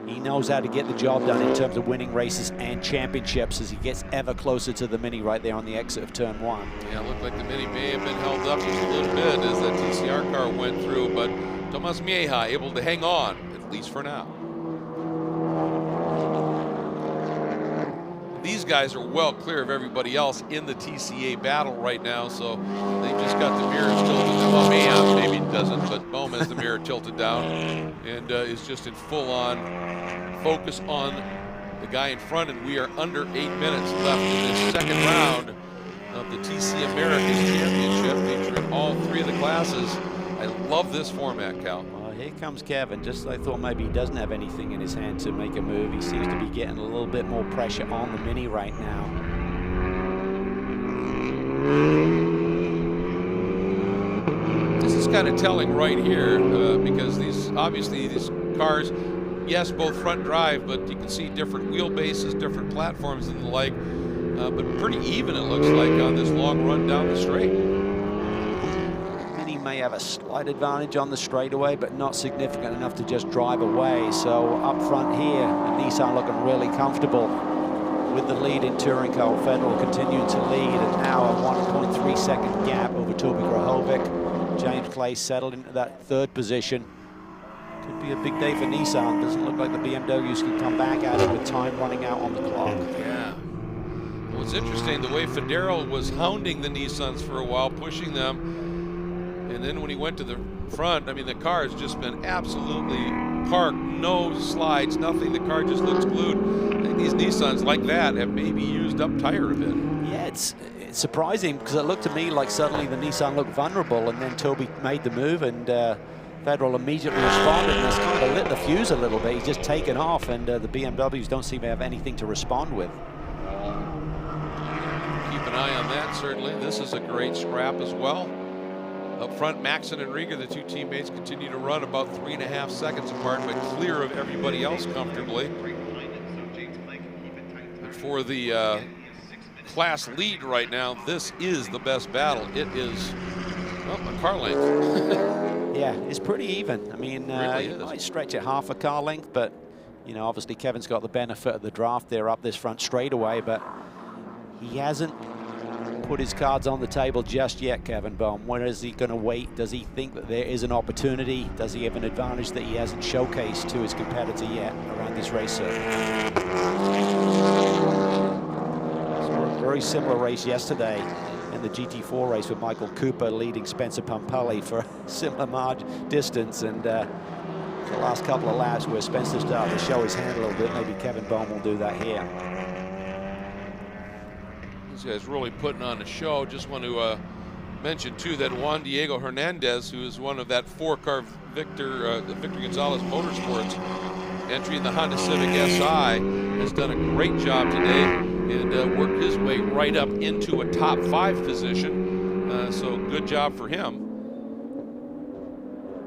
he knows how to get the job done in terms of winning races and championships as he gets ever closer to the Mini right there on the exit of turn 1. Yeah, it looked like the Mini may have been held up just a little bit as that TCR car went through, but Tomas Mieja able to hang on, at least for now. These guys are well clear of everybody else in the TCA battle right now, so they just got the mirrors tilted down. Well, Mieja maybe doesn't, but BOEHM has the mirror tilted down and is just in full-on focus on the guy in front, and we are under 8 minutes left in this second round of the TC Americas Championship, featuring all three of the classes. I love this format, Cal. Well, here comes Kevin. Just I thought maybe he doesn't have anything in his hand to make a move. He seems to be getting a little bit more pressure on the Mini right now. This is kind of telling right here because these cars, yes, both front drive, but you can see different wheelbases, different platforms and the like, but pretty even it looks like on this long run down the straight. May have a slight advantage on the straightaway, but not significant enough to just drive away. So up front here, the Nissan looking really comfortable with the lead in Touring Car. Federal continuing to lead, and now a 1.3 second gap over Toby Grahovic. James Clay settled into that third position. Could be a big day for Nissan. Doesn't look like the BMWs can come back at it with time running out on the clock. Yeah. Well, it's interesting the way Federo was hounding the Nissans for a while, pushing them. And then when he went to the front, I mean, the car has just been absolutely parked, no slides, nothing. The car just looks glued. I think these Nissans like that have maybe used up tire a bit. Yeah, it's surprising because it looked to me like suddenly the Nissan looked vulnerable, and then Toby made the move, and Federal immediately responded, and it's kind of lit the fuse a little bit. He's just taken off, and the BMWs don't seem to have anything to respond with. Keep an eye on that, certainly. This is a great scrap as well. Up front, Maxson and Rieger, the two teammates, continue to run about 3.5 seconds apart, but clear of everybody else comfortably. And for the class lead right now, this is the best battle. It is, well, a car length. Yeah, it's pretty even. I mean, really you might stretch it half a car length, but, you know, obviously Kevin's got the benefit of the draft there up this front straightaway, but he hasn't put his cards on the table just yet, Kevin BOEHM. When is he going to wait? Does he think that there is an opportunity? Does he have an advantage that he hasn't showcased to his competitor yet around this race circuit? So a very similar race yesterday in the GT4 race with Michael Cooper leading Spencer Pumpelly for a similar distance, and the last couple of laps where Spencer started to show his hand a little bit. Maybe Kevin BOEHM will do that here. These guys really putting on a show. Just want to Mention too that Juan Diego Hernandez, who is one of that 4-car Victor Gonzalez Motorsports entry in the Honda Civic SI, has done a great job today and worked his way right up into a top 5 position. So good job for him.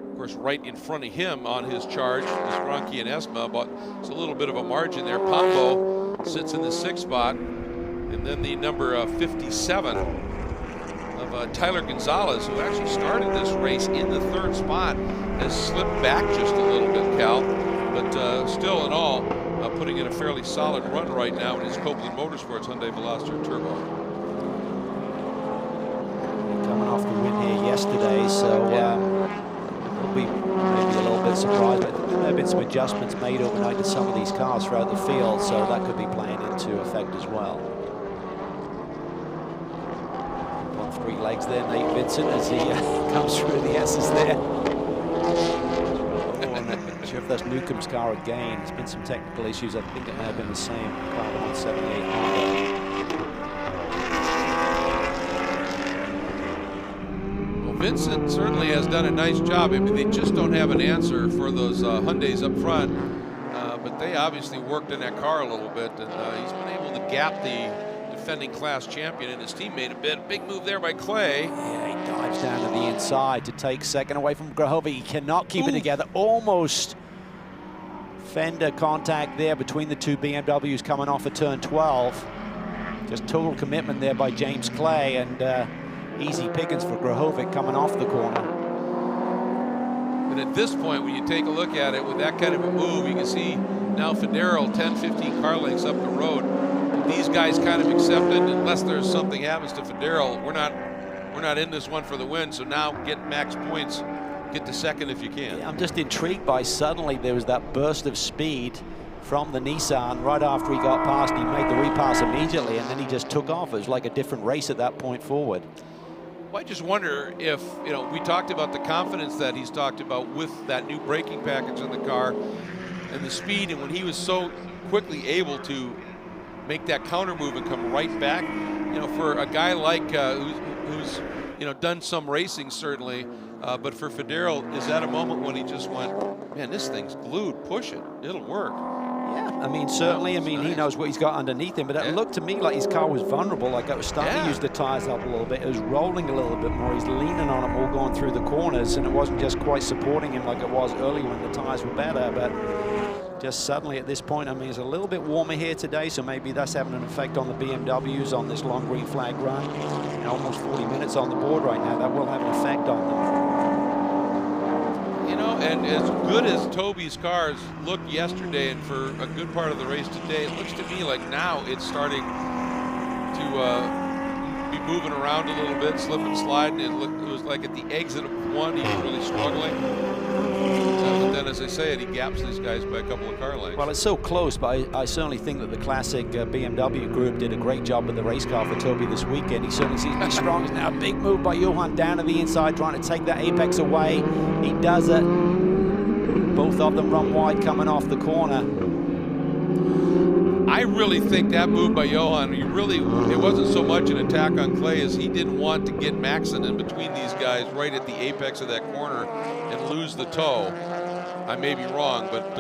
Of course, right in front of him on his charge is Gronke and ESSMA, but it's a little bit of a margin there. POMBO sits in the 6th spot, and then the number 57 of Tyler Gonzalez, who actually started this race in the 3rd spot, has slipped back just a little bit, Cal, but still in all, putting in a fairly solid run right now in his Copeland Motorsports Hyundai Veloster Turbo. Coming off the win here yesterday, so we'll be maybe a little bit surprised. I think there may have been some adjustments made overnight to some of these cars throughout the field, so that could be playing into effect as well. 3 legs there, Nate Vincent, as he comes through the S's there. Not sure if that's Newcomb's car again. There's been some technical issues. I think it may have been the same car, the 178 Honda. Well, Vincent certainly has done a nice job. I mean, they just don't have an answer for those Hyundais up front, but they obviously worked in that car a little bit, and he's been able to gap the defending class champion and his teammate a bit. Big move there by Clay. Yeah, he dives down to the inside to take second away from Grahovic. He cannot keep it together. Almost fender contact there between the 2 BMWs coming off of turn 12. Just total commitment there by James Clay, and easy pickings for Grahovic coming off the corner. And at this point, when you take a look at it with that kind of a move, you can see now Federo 10-15 car lengths up the road. These guys kind of accepted, unless there's something happens to Federo, we're not in this one for the win. So now get max points, get to second if you can. Yeah, I'm just intrigued by suddenly there was that burst of speed from the Nissan right after he got past. He made the repass immediately, and then he just took off. It was like a different race at that point forward. Well, I just wonder if, you know, we talked about the confidence that he's talked about with that new braking package in the car and the speed, and when he was so quickly able to make that counter move and come right back, you know, for a guy like who's you know, done some racing certainly, but for Federo, is that a moment when he just went, man, this thing's glued, push it, it'll work. Yeah, I mean, certainly, I mean, he knows what he's got underneath him, but it looked to me like his car was vulnerable, like it was starting to use the tires up a little bit. It was rolling a little bit more. He's leaning on them all going through the corners, and it wasn't just quite supporting him like it was earlier when the tires were better, but just suddenly at this point, I mean, it's a little bit warmer here today, so maybe that's having an effect on the BMWs on this long green flag run. And almost 40 minutes on the board right now. That will have an effect on them. You know, and as good as Toby's cars looked yesterday and for a good part of the race today, it looks to me like now it's starting to be moving around a little bit, slip and sliding. It was like at the exit of one, he was really struggling. But then, as I say, he gaps these guys by a couple of car lengths. Well, it's so close, but I certainly think that the classic BMW group did a great job with the race car for Toby this weekend. He certainly seems to be strong. Now, a big move by Johan down to the inside, trying to take that apex away. He does it. Both of them run wide coming off the corner. I really think that move by Johan, it wasn't so much an attack on Clay as he didn't want to get Maxon in between these guys right at the apex of that corner and lose the toe. I may be wrong, but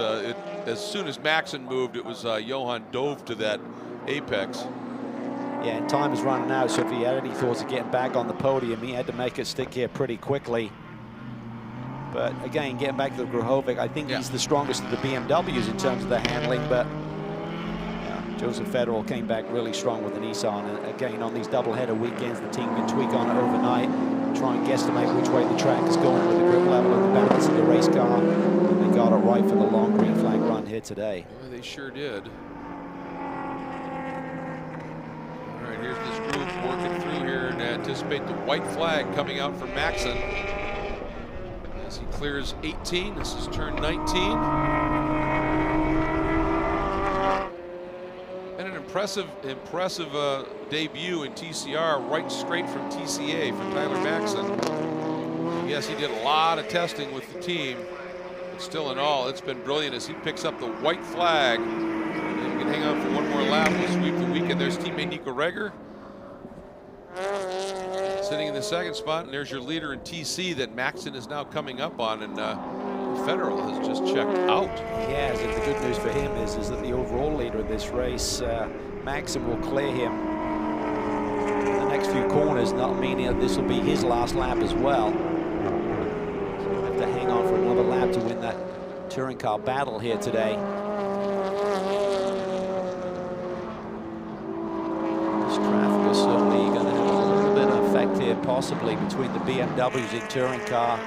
as soon as Maxon moved, it was Johan dove to that apex. Yeah, and time is running out, so if he had any thoughts of getting back on the podium, he had to make it stick here pretty quickly. But again, getting back to the Grahovic, I think he's the strongest of the BMWs in terms of the handling, but Joseph Federer came back really strong with the Nissan. And again, on these doubleheader weekends, the team can tweak on it overnight, try and guesstimate which way the track is going with the grip level and the balance of the race car. And they got it right for the long green flag run here today. Well, they sure did. All right, here's this group working through here and anticipate the white flag coming out from Maxon as he clears 18. This is turn 19. And an impressive debut in TCR, right straight from TCA for Tyler Maxon. Yes, he did a lot of testing with the team, but still in all, it's been brilliant as he picks up the white flag. And he can hang on for one more lap. We'll sweep the weekend. There's teammate Nico Reger. Sitting in the second spot, and there's your leader in TC that Maxon is now coming up on, and Federal has just checked out. He has, and the good news for him is that the overall leader of this race, Maxon, will clear him in the next few corners, not meaning that this will be his last lap as well. He'll have to hang on for another lap to win that touring car battle here today. This traffic is certainly going to have a little bit of effect here, possibly between the BMWs in touring car.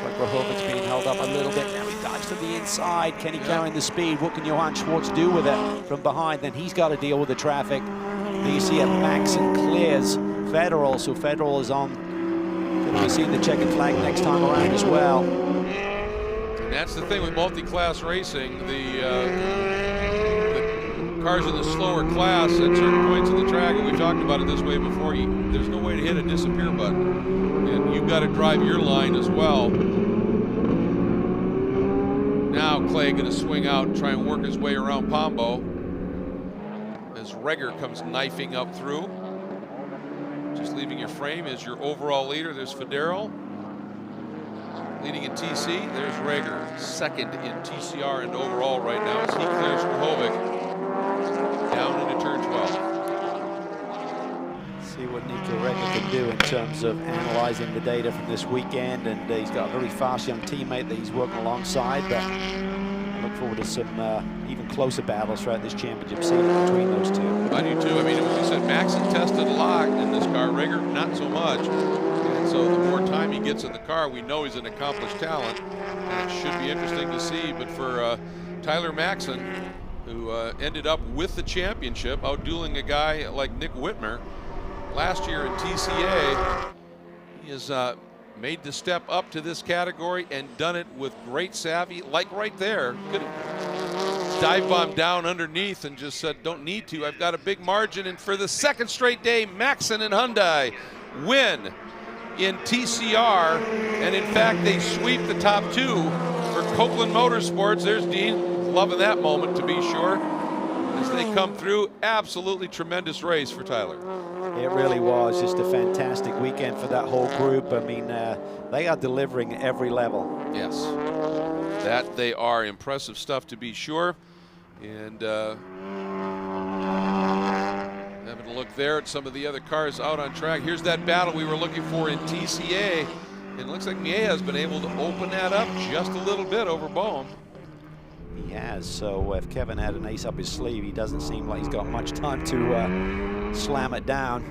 Like Grahovik's being held up a little bit. Now he dives to the inside. Kenny carrying the speed. What can Johann Schwartz do with it from behind? Then he's got to deal with the traffic. There you see it. Maxon clears Federal. So Federal is on. Going to be seeing the checkered flag next time around as well. And that's the thing with multi-class racing. The cars in the slower class at certain points in the track, and we talked about it this way before, there's no way to hit a disappear button. And you've got to drive your line as well. Now Clay going to swing out and try and work his way around Pombo as Reger comes knifing up through. Just leaving your frame is your overall leader. There's Federal leading in TC. There's Reger, second in TCR and overall right now as he clears Grahovic down into turn 12. See what Nico Reger can do in terms of analyzing the data from this weekend, and he's got a very fast young teammate that he's working alongside, but I look forward to some even closer battles throughout this championship season between those two. I do too. I mean, as we said, Maxon tested a lot in this car, Reger not so much, and so the more time he gets in the car, we know he's an accomplished talent, and it should be interesting to see. But for Tyler Maxon, who ended up with the championship, outdueling a guy like Nick Whitmer, last year in TCA, he has made the step up to this category and done it with great savvy, like right there. Could have dive bombed down underneath and just said, don't need to, I've got a big margin. And for the second straight day, Maxon and Hyundai win in TCR. And in fact, they sweep the top two for Copeland Motorsports. There's Dean, loving that moment to be sure, as they come through. Absolutely tremendous race for Tyler. It really was just a fantastic weekend for that whole group. I mean, they are delivering at every level. Yes, that they are. Impressive stuff to be sure. And having a look there at some of the other cars out on track. Here's that battle we were looking for in TCA. And it looks like Miea has been able to open that up just a little bit over BOEHM. He has, so if Kevin had an ace up his sleeve, he doesn't seem like he's got much time to slam it down.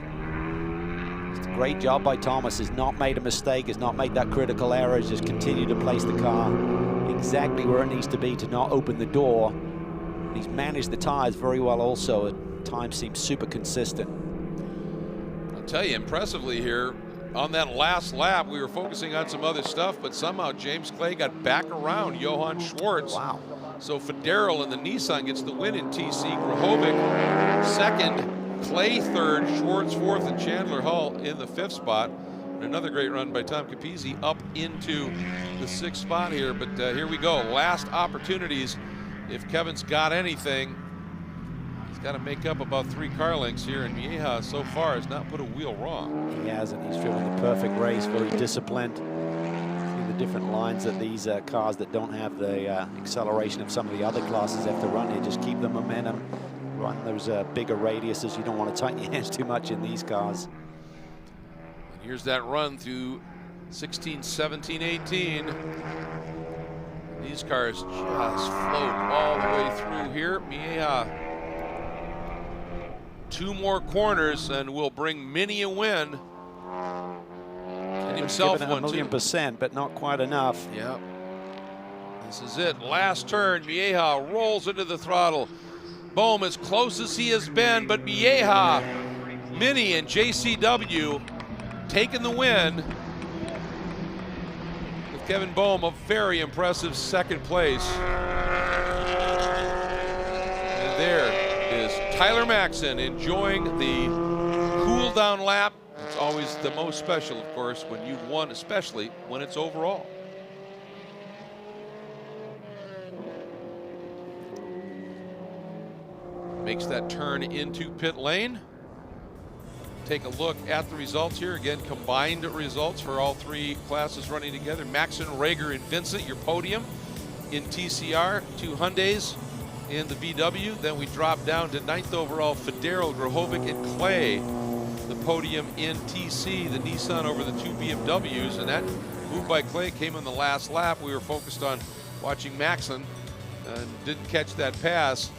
It's a great job by Thomas. Has not made a mistake, has not made that critical error, has just continued to place the car exactly where it needs to be to not open the door. He's managed the tires very well also. At times seems super consistent. I'll tell you, impressively here, on that last lap, we were focusing on some other stuff, but somehow James Clay got back around Johann Schwartz. Wow. So Federal in the Nissan gets the win in TC. Grahovic second, Clay third, Schwartz fourth, and Chandler Hull in the fifth spot. And another great run by Tom Capizzi up into the sixth spot here. But here we go, last opportunities. If Kevin's got anything, he's got to make up about 3 car lengths here, and Miea so far has not put a wheel wrong. He hasn't. He's driven the perfect race, very disciplined. Different lines that these cars that don't have the acceleration of some of the other classes have to run here. Just keep the momentum, run those bigger radiuses. You don't want to tighten your hands too much in these cars. And here's that run through 16, 17, 18. These cars just float all the way through here. Miea, 2 more corners and will bring Mini a win. And himself given it one 1,000,000%, but not quite enough. Yep. This is it. Last turn. Miea rolls into the throttle. BOEHM as close as he has been, but Miea, Mini, and JCW taking the win. With Kevin BOEHM, a very impressive second place. And there is Tyler Maxon enjoying the cool down lap. It's always the most special, of course, when you've won, especially when it's overall. Makes that turn into pit lane. take a look at the results here. Again, combined results for all three classes running together. Maxon, Rager, and Vincent, your podium in TCR. 2 Hyundais in the VW. Then we drop down to 9th overall, Federo, Grahovic, and Clay. The podium in TC, the Nissan over the 2 BMWs, and that move by Clay came on the last lap. We were focused on watching Maxon and didn't catch that pass.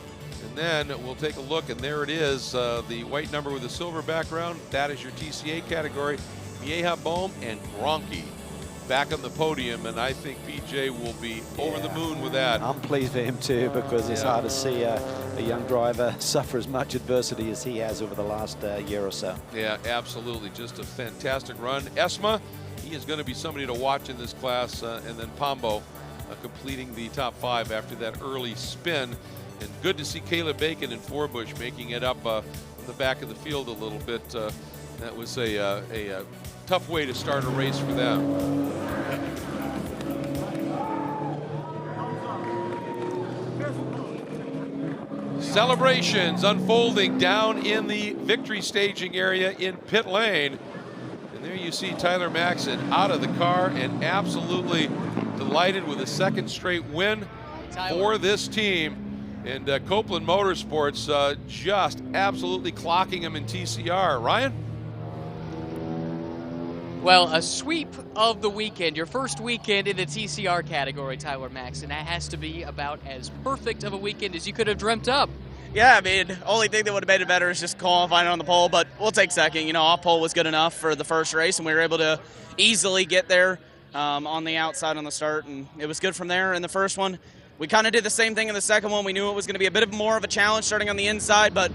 And then we'll take a look, and there it is, the white number with the silver background. That is your TCA category. BOEHM and Gronke back on the podium, and I think PJ will be over the moon with that. I'm pleased for him too, because it's hard to see a young driver suffer as much adversity as he has over the last year or so. Yeah, absolutely. Just a fantastic run. ESSMA, he is going to be somebody to watch in this class, and then POMBO completing the top 5 after that early spin. And good to see Caleb Bacon and Forbush making it up on the back of the field a little bit. That was a tough way to start a race for them. Celebrations unfolding down in the victory staging area in pit lane. And there you see Tyler Maxon out of the car and absolutely delighted with a second straight win for this team. And Copeland Motorsports just absolutely clocking him in TCR. Ryan? Well, a sweep of the weekend, your first weekend in the TCR category, Tyler Maxon. That has to be about as perfect of a weekend as you could have dreamt up. Yeah, I mean, only thing that would have made it better is just qualifying on the pole, but we'll take second. You know, our pole was good enough for the first race, and we were able to easily get there on the outside on the start, and it was good from there. In the first one, we kind of did the same thing in the second one. We knew it was going to be a bit more of a challenge starting on the inside, but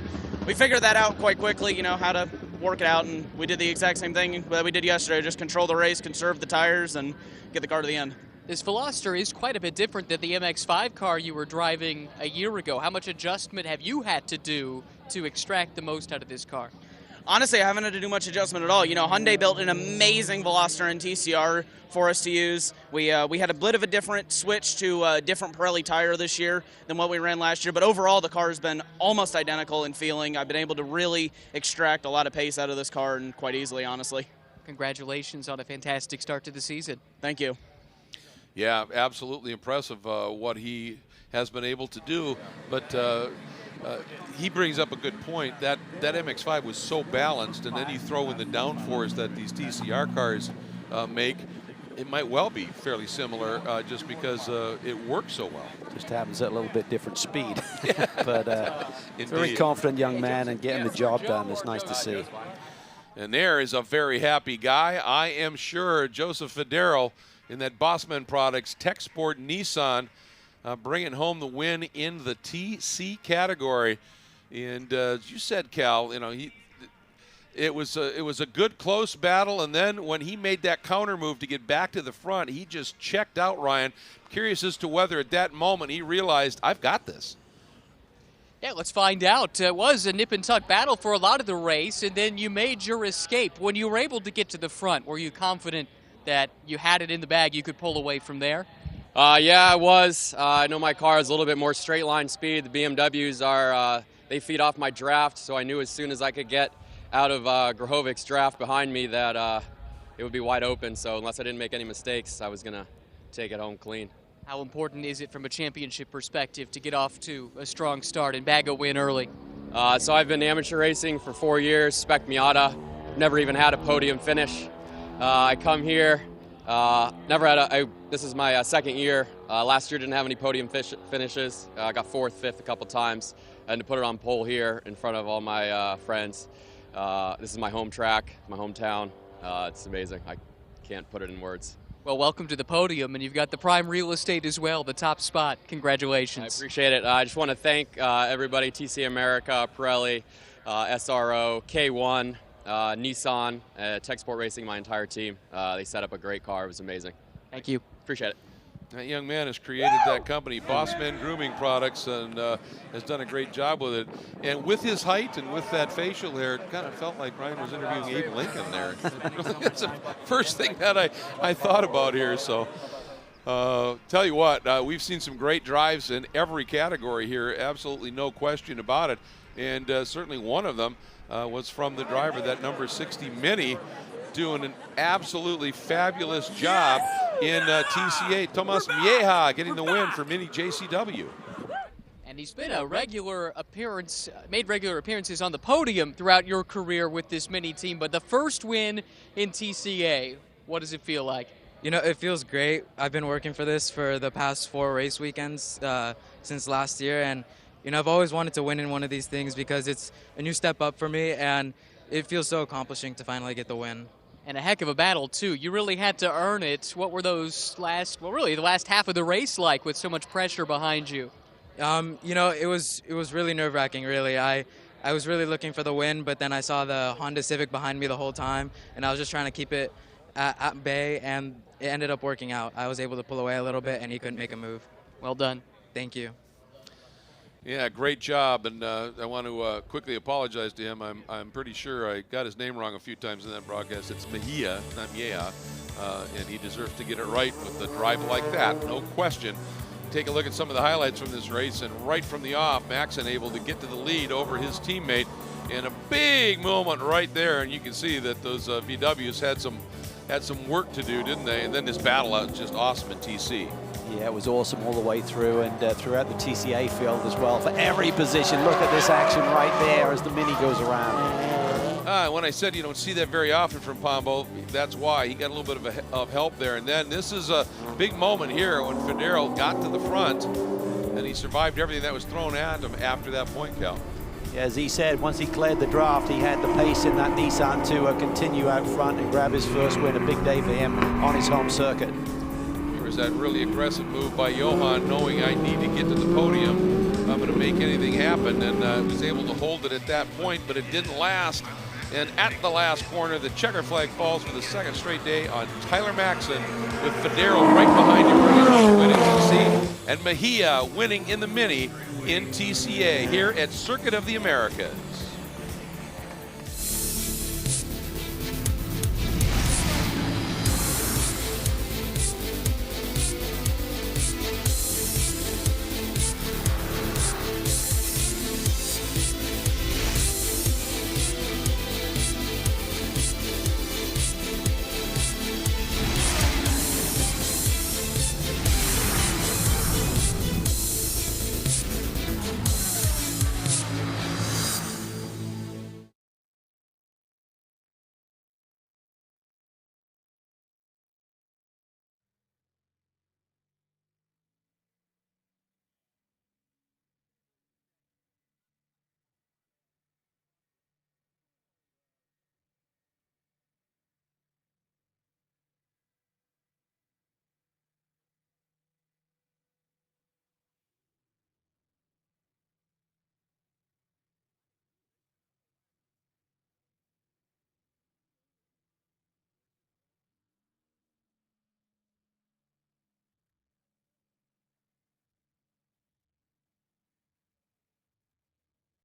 we figured that out quite quickly, you know, how to work it out, and we did the exact same thing that we did yesterday, just control the race, conserve the tires, and get the car to the end. This Veloster is quite a bit different than the MX-5 car you were driving a year ago. How much adjustment have you had to do to extract the most out of this car? Honestly, I haven't had to do much adjustment at all. You know, Hyundai built an amazing Veloster and TCR for us to use. We had a bit of a different switch to a different Pirelli tire this year than what we ran last year, but overall the car has been almost identical in feeling. I've been able to really extract a lot of pace out of this car, and quite easily, honestly. Congratulations on a fantastic start to the season. Thank you. Yeah, absolutely impressive what he has been able to do, but he brings up a good point. That MX-5 was so balanced, and then you throw in the downforce that these TCR cars make, it might well be fairly similar just because it works so well. Just happens at a little bit different speed. But very confident young man and getting the job done. It's nice to see. And there is a very happy guy, I am sure, Joseph Federo in that Bossman Products Tech Sport Nissan, bringing home the win in the TC category. And as you said, Cal, you know, it was a good close battle, and then when he made that counter move to get back to the front, he just checked out Ryan. Curious as to whether at that moment he realized, I've got this. Yeah, let's find out. It was a nip and tuck battle for a lot of the race, and then you made your escape. When you were able to get to the front, were you confident that you had it in the bag, you could pull away from there? Yeah, I was. I know my car is a little bit more straight line speed. The BMWs are, they feed off my draft, so I knew as soon as I could get out of Grahovic's draft behind me that it would be wide open. So unless I didn't make any mistakes, I was going to take it home clean. How important is it from a championship perspective to get off to a strong start and bag a win early? So I've been amateur racing for 4 years, Spec Miata. Never even had a podium finish. I come here, never had this is my second year. Last year didn't have any podium finishes. I got 4th, 5th a couple times. And to put it on pole here in front of all my friends, this is my home track, my hometown. It's amazing. I can't put it in words. Well, welcome to the podium, and you've got the prime real estate as well, the top spot. Congratulations. I appreciate it. I just want to thank everybody, TC America, Pirelli, SRO, K1, Nissan, Tech Sport Racing, my entire team. They set up a great car. It was amazing. Thank you. Appreciate it. That young man has created that company, Bossman Grooming Products, and has done a great job with it. And with his height and with that facial hair, it kind of felt like Ryan was interviewing Abe Lincoln there. That's the first thing that I thought about here. So tell you what, we've seen some great drives in every category here, absolutely no question about it. And certainly one of them was from the driver, that number 60 Mini, doing an absolutely fabulous job in TCA. Tomas Mieja getting the win for Mini JCW. And he's been a regular appearance, made regular appearances on the podium throughout your career with this Mini team, but the first win in TCA, what does it feel like? You know, it feels great. I've been working for this for the past 4 race weekends since last year, and you know, I've always wanted to win in one of these things because it's a new step up for me, and it feels so accomplishing to finally get the win. And a heck of a battle, too. You really had to earn it. What were those the last half of the race like with so much pressure behind you? You know, it was really nerve-wracking, really. I was really looking for the win, but then I saw the Honda Civic behind me the whole time, and I was just trying to keep it at bay, and it ended up working out. I was able to pull away a little bit, and he couldn't make a move. Well done. Thank you. Yeah, great job, and I want to quickly apologize to him. I'm pretty sure I got his name wrong a few times in that broadcast. It's Mejia, not Mieja, and he deserves to get it right with a drive like that, no question. Take a look at some of the highlights from this race, and right from the off, Maxon able to get to the lead over his teammate, and a big moment right there, and you can see that those VWs had some work to do, didn't they? And then this battle out was just awesome in TC. Yeah, it was awesome all the way through, and throughout the TCA field as well. For every position, look at this action right there as the Mini goes around. When I said you don't see that very often from Pombo, that's why. He got a little bit of help there. And then this is a big moment here when Federo got to the front, and he survived everything that was thrown at him after that point count. Yeah, as he said, once he cleared the draft, he had the pace in that Nissan to continue out front and grab his first win. A big day for him on his home circuit. That really aggressive move by Johan, knowing I need to get to the podium if I'm going to make anything happen, and was able to hold it at that point, but it didn't last. And at the last corner, the checker flag falls for the second straight day on Tyler Maxon, with Federo right behind him for his winning TC, and Mejia winning in the Mini in TCA here at Circuit of the Americas.